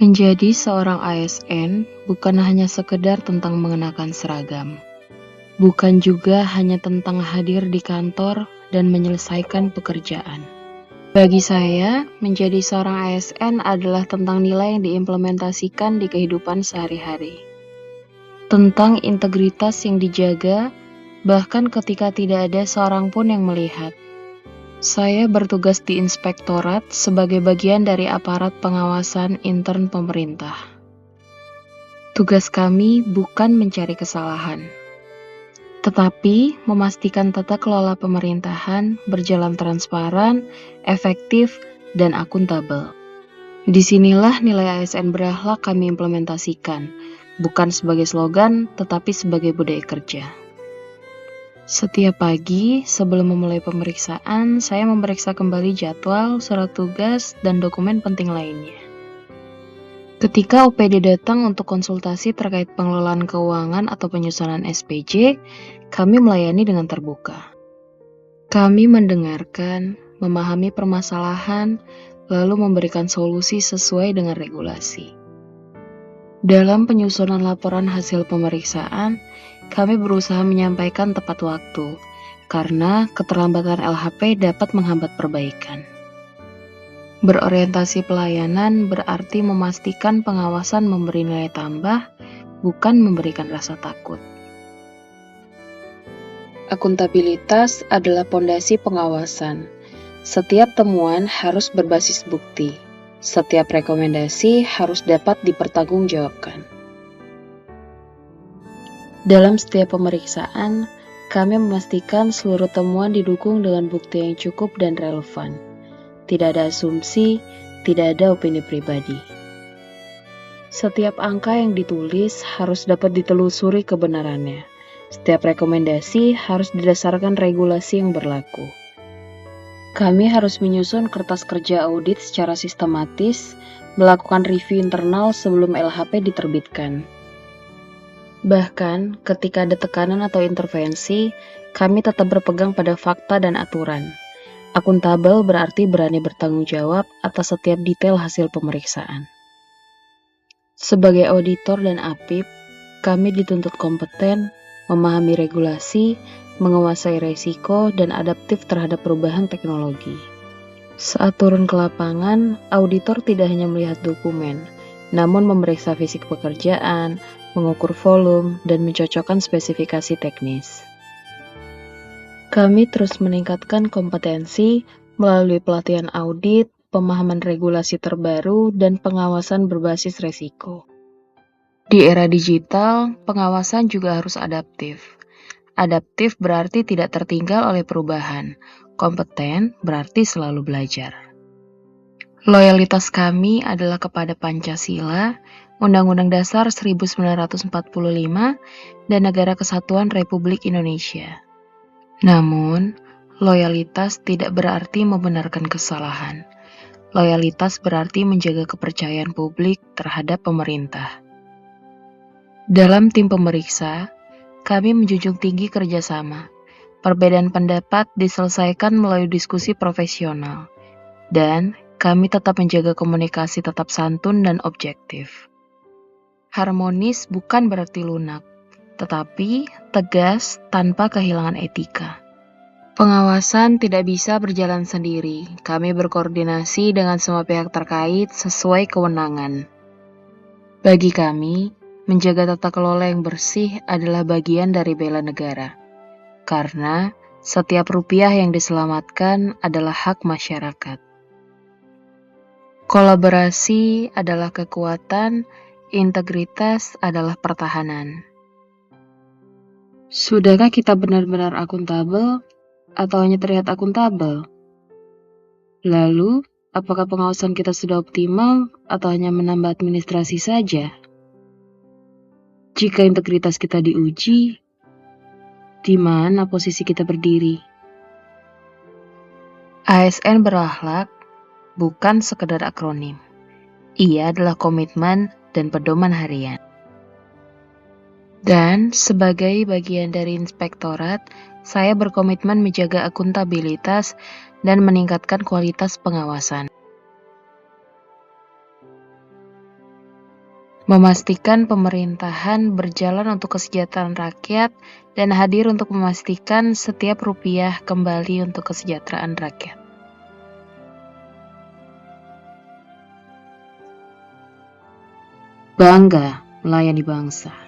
Menjadi seorang ASN bukan hanya sekedar tentang mengenakan seragam. Bukan juga hanya tentang hadir di kantor dan menyelesaikan pekerjaan. Bagi saya, menjadi seorang ASN adalah tentang nilai yang diimplementasikan di kehidupan sehari-hari. Tentang integritas yang dijaga, bahkan ketika tidak ada seorang pun yang melihat. Saya bertugas di inspektorat sebagai bagian dari aparat pengawasan intern pemerintah. Tugas kami bukan mencari kesalahan, tetapi memastikan tata kelola pemerintahan berjalan transparan, efektif, dan akuntabel. Disinilah nilai ASN berakhlak kami implementasikan, bukan sebagai slogan, tetapi sebagai budaya kerja. Setiap pagi, sebelum memulai pemeriksaan, saya memeriksa kembali jadwal, surat tugas, dan dokumen penting lainnya. Ketika OPD datang untuk konsultasi terkait pengelolaan keuangan atau penyusunan SPJ, kami melayani dengan terbuka. Kami mendengarkan, memahami permasalahan, lalu memberikan solusi sesuai dengan regulasi. Dalam penyusunan laporan hasil pemeriksaan, kami berusaha menyampaikan tepat waktu, karena keterlambatan LHP dapat menghambat perbaikan. Berorientasi pelayanan berarti memastikan pengawasan memberi nilai tambah, bukan memberikan rasa takut. Akuntabilitas adalah pondasi pengawasan. Setiap temuan harus berbasis bukti. Setiap rekomendasi harus dapat dipertanggungjawabkan. Dalam setiap pemeriksaan, kami memastikan seluruh temuan didukung dengan bukti yang cukup dan relevan. Tidak ada asumsi, tidak ada opini pribadi. Setiap angka yang ditulis harus dapat ditelusuri kebenarannya. Setiap rekomendasi harus didasarkan regulasi yang berlaku. Kami harus menyusun kertas kerja audit secara sistematis, melakukan review internal sebelum LHP diterbitkan. Bahkan, ketika ada tekanan atau intervensi, kami tetap berpegang pada fakta dan aturan. Akuntabel berarti berani bertanggung jawab atas setiap detail hasil pemeriksaan. Sebagai auditor dan APIP, kami dituntut kompeten, memahami regulasi, menguasai resiko, dan adaptif terhadap perubahan teknologi. Saat turun ke lapangan, auditor tidak hanya melihat dokumen, namun memeriksa fisik pekerjaan, mengukur volume, dan mencocokkan spesifikasi teknis. Kami terus meningkatkan kompetensi melalui pelatihan audit, pemahaman regulasi terbaru, dan pengawasan berbasis resiko. Di era digital, pengawasan juga harus adaptif. Adaptif berarti tidak tertinggal oleh perubahan. Kompeten berarti selalu belajar. Loyalitas kami adalah kepada Pancasila, Undang-Undang Dasar 1945, dan Negara Kesatuan Republik Indonesia. Namun, loyalitas tidak berarti membenarkan kesalahan. Loyalitas berarti menjaga kepercayaan publik terhadap pemerintah. Dalam tim pemeriksa, kami menjunjung tinggi kerjasama. Perbedaan pendapat diselesaikan melalui diskusi profesional. Dan kami tetap menjaga komunikasi tetap santun dan objektif. Harmonis bukan berarti lunak, tetapi tegas tanpa kehilangan etika. Pengawasan tidak bisa berjalan sendiri. Kami berkoordinasi dengan semua pihak terkait sesuai kewenangan. Bagi kami, menjaga tata kelola yang bersih adalah bagian dari bela negara. Karena setiap rupiah yang diselamatkan adalah hak masyarakat. Kolaborasi adalah kekuatan, integritas adalah pertahanan. Sudahkah kita benar-benar akuntabel atau hanya terlihat akuntabel? Lalu, apakah pengawasan kita sudah optimal atau hanya menambah administrasi saja? Jika integritas kita diuji, di mana posisi kita berdiri? ASN berakhlak bukan sekedar akronim. Ia adalah komitmen dan pedoman harian. Dan sebagai bagian dari inspektorat, saya berkomitmen menjaga akuntabilitas dan meningkatkan kualitas pengawasan. Memastikan pemerintahan berjalan untuk kesejahteraan rakyat dan hadir untuk memastikan setiap rupiah kembali untuk kesejahteraan rakyat. Bangga melayani bangsa.